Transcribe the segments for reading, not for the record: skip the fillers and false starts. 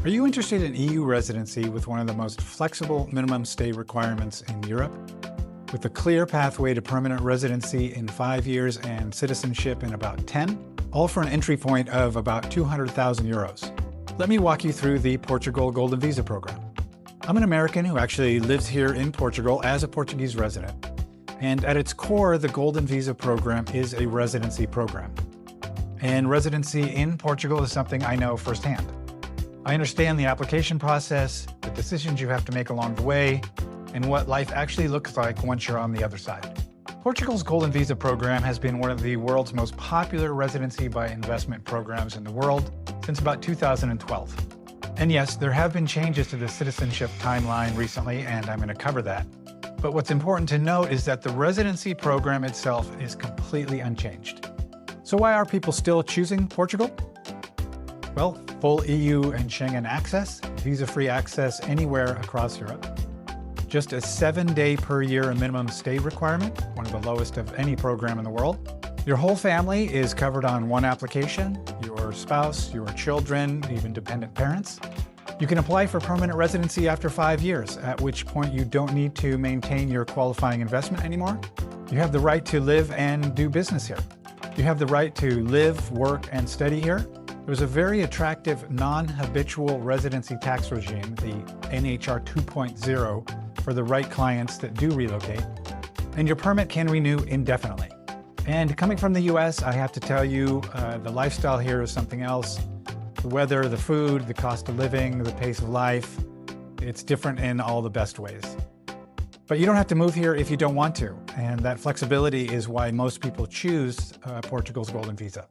Are you interested in EU residency with one of the most flexible minimum stay requirements in Europe? With a clear pathway to permanent residency in 5 years and citizenship in about 10, all for an entry point of about 200,000 euros. Let me walk you through the Portugal Golden Visa Program. I'm an American who actually lives here in Portugal as a Portuguese resident. And at its core, the Golden Visa Program is a residency program. And residency in Portugal is something I know firsthand. I understand the application process, the decisions you have to make along the way, and what life actually looks like once you're on the other side. Portugal's Golden Visa Program has been one of the world's most popular residency by investment programs in the world since about 2012. And yes, there have been changes to the citizenship timeline recently, and I'm going to cover that. But what's important to note is that the residency program itself is completely unchanged. So why are people still choosing Portugal? Well, full EU and Schengen access, visa-free access anywhere across Europe, just a 7-day per year minimum stay requirement, one of the lowest of any program in the world. Your whole family is covered on one application, your spouse, your children, even dependent parents. You can apply for permanent residency after 5 years, at which point you don't need to maintain your qualifying investment anymore. You have the right to live and do business here. You have the right to live, work, and study here. There's a very attractive non-habitual residency tax regime, the NHR 2.0, for the right clients that do relocate. And your permit can renew indefinitely. And coming from the US, I have to tell you, the lifestyle here is something else. The weather, the food, the cost of living, the pace of life, it's different in all the best ways. But you don't have to move here if you don't want to. And that flexibility is why most people choose Portugal's Golden Visa.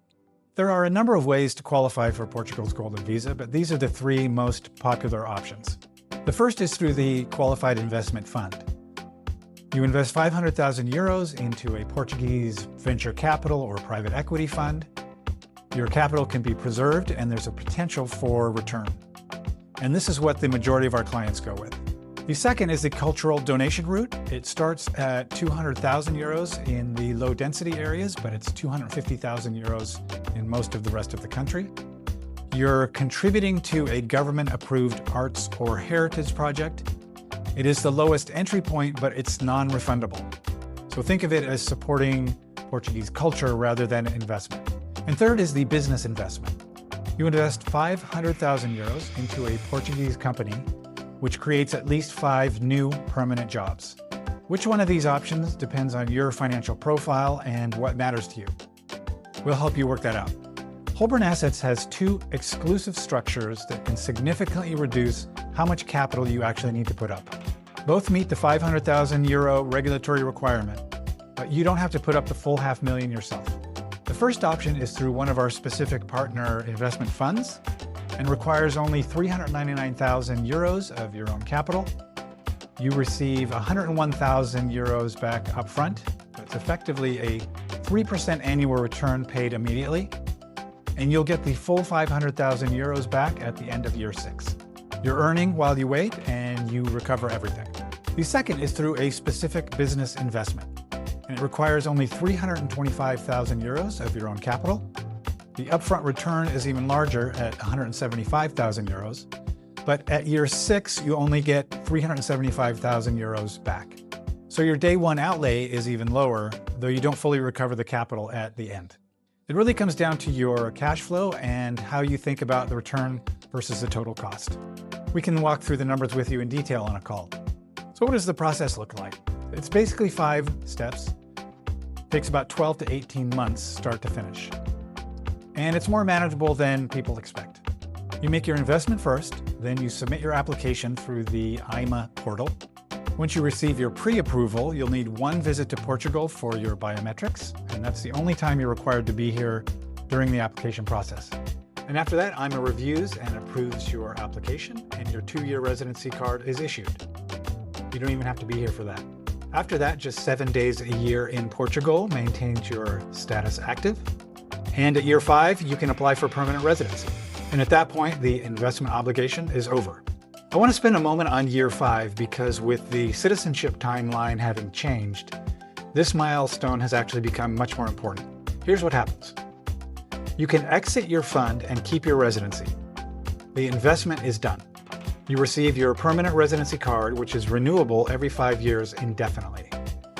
There are a number of ways to qualify for Portugal's Golden Visa, but these are the 3 most popular options. The first is through the Qualified Investment Fund. You invest 500,000 euros into a Portuguese venture capital or private equity fund. Your capital can be preserved and there's a potential for return. And this is what the majority of our clients go with. The second is the cultural donation route. It starts at 200,000 euros in the low density areas, but it's 250,000 euros in most of the rest of the country. You're contributing to a government-approved arts or heritage project. It is the lowest entry point, but it's non-refundable. So think of it as supporting Portuguese culture rather than investment. And third is the business investment. You invest 500,000 euros into a Portuguese company, which creates at least 5 new permanent jobs. Which one of these options depends on your financial profile and what matters to you. We'll help you work that out. Holborn Assets has 2 exclusive structures that can significantly reduce how much capital you actually need to put up. Both meet the 500,000 euro regulatory requirement, but you don't have to put up the full $500,000 yourself. The first option is through one of our specific partner investment funds and requires only 399,000 euros of your own capital. You receive 101,000 euros back upfront. That's effectively a 3% annual return paid immediately, and you'll get the full 500,000 euros back at the end of year 6. You're earning while you wait, and you recover everything. The second is through a specific business investment, and it requires only 325,000 euros of your own capital. The upfront return is even larger at 175,000 euros, but at year 6, you only get 375,000 euros back. So your day 1 outlay is even lower, though you don't fully recover the capital at the end. It really comes down to your cash flow and how you think about the return versus the total cost. We can walk through the numbers with you in detail on a call. So what does the process look like? It's basically 5 steps. It takes about 12 to 18 months start to finish. And it's more manageable than people expect. You make your investment first, then you submit your application through the IMA portal. Once you receive your pre-approval, you'll need 1 visit to Portugal for your biometrics, and that's the only time you're required to be here during the application process. And after that, IMA reviews and approves your application, and your 2-year residency card is issued. You don't even have to be here for that. After that, just 7 days a year in Portugal maintains your status active. And at year 5, you can apply for permanent residency. And at that point, the investment obligation is over. I want to spend a moment on year 5 because with the citizenship timeline having changed, this milestone has actually become much more important. Here's what happens. You can exit your fund and keep your residency. The investment is done. You receive your permanent residency card, which is renewable every 5 years indefinitely.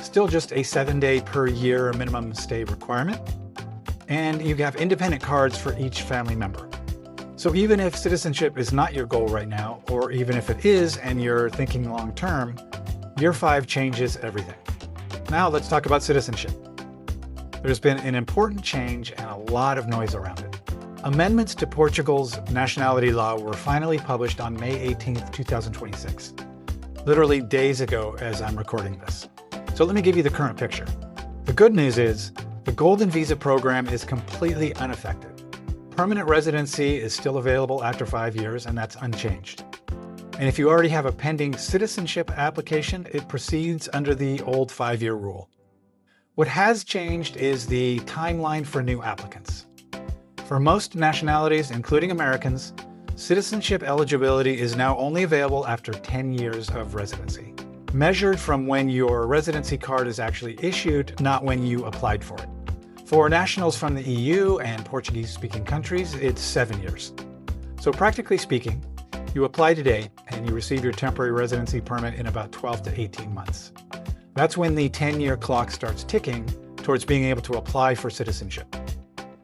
Still just a 7-day per year minimum stay requirement. And you have independent cards for each family member. So even if citizenship is not your goal right now, or even if it is and you're thinking long term, Year 5 changes everything. Now let's talk about citizenship. There's been an important change and a lot of noise around it. Amendments to Portugal's nationality law were finally published on May 18, 2026, literally days ago as I'm recording this. So let me give you the current picture. The good news is the Golden Visa Program is completely unaffected. Permanent residency is still available after 5 years, and that's unchanged. And if you already have a pending citizenship application, it proceeds under the old 5-year rule. What has changed is the timeline for new applicants. For most nationalities, including Americans, citizenship eligibility is now only available after 10 years of residency, measured from when your residency card is actually issued, not when you applied for it. For nationals from the EU and Portuguese-speaking countries, it's 7 years. So practically speaking, you apply today and you receive your temporary residency permit in about 12 to 18 months. That's when the 10-year clock starts ticking towards being able to apply for citizenship.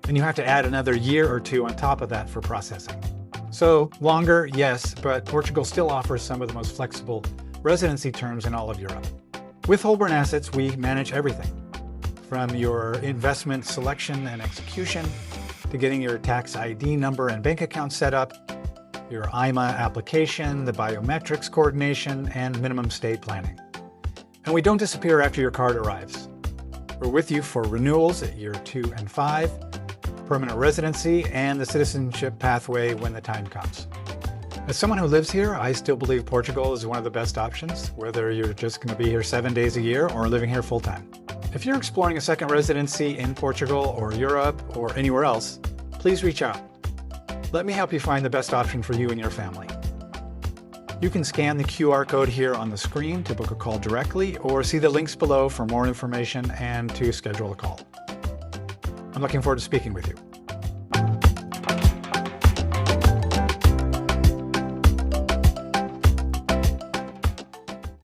And you have to add another year or two on top of that for processing. So longer, yes, but Portugal still offers some of the most flexible residency terms in all of Europe. With Holborn Assets, we manage everything, from your investment selection and execution, to getting your tax ID number and bank account set up, your IMA application, the biometrics coordination, and minimum stay planning. And we don't disappear after your card arrives. We're with you for renewals at year 2 and 5, permanent residency, and the citizenship pathway when the time comes. As someone who lives here, I still believe Portugal is one of the best options, whether you're just going to be here 7 days a year or living here full-time. If you're exploring a second residency in Portugal or Europe or anywhere else, please reach out. Let me help you find the best option for you and your family. You can scan the QR code here on the screen to book a call directly, or see the links below for more information and to schedule a call. I'm looking forward to speaking with you.